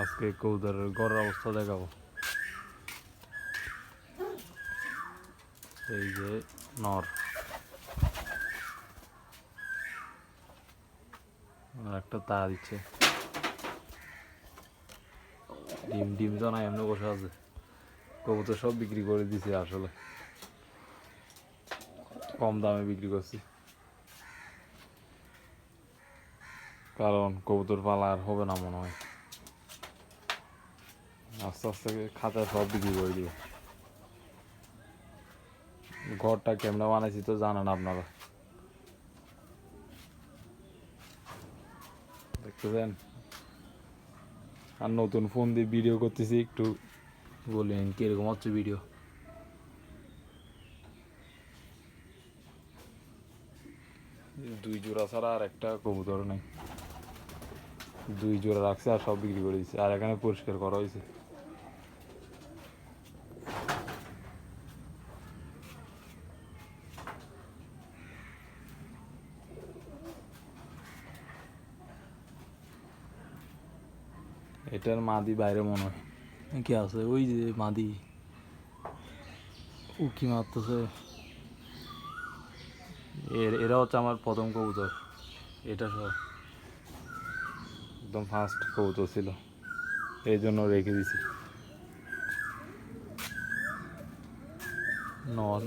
আজকে কবুতরের ঘরের অবস্থা দেখাবো। এই যে নর, একটা তা দিচ্ছে, ডিম ডিম তো না, এমনি বসে আছে। কবুতর সব বিক্রি করে দিছে, আসলে কম দামে বিক্রি করছি, কারণ কবুতর পালা আর হবে না মনে হয়। আস্তে আস্তে খাতায় সব বিক্রি করে দিব। ঘরটা কেমনে বানাইছি তো জানেন আপনারা, দেখতেছেন। আর নতুন ফোন দিয়ে ভিডিও করতেছি, একটু বলেন কিরকম হচ্ছে ভিডিও। দুই জোড়া ছাড়া আর একটা কবুতর নেই, দুই জোড়া রাখছে আর সব বিক্রি করে দিচ্ছে। আর এখানে পরিষ্কার করা হয়েছে। এটার মাদি বাইরে মনে হয় কি আছে, ওই যে মাদি উকি মারতেছে। এরা হচ্ছে আমার প্রথম কবুতর, এটা সব একদম ফার্স্ট কবুতর ছিল, এই জন্য রেখে দিছি।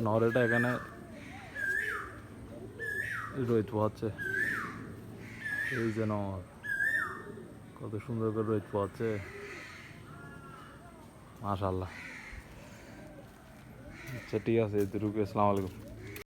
নরেটা এখানে রোহিত পোহাচ্ছে, এই যে নর, কত সুন্দর করে রোহিত পোহাচ্ছে, মাশাআল্লাহ। আচ্ছা ঠিক আছে, এতটুকু। আসসালামু আলাইকুম।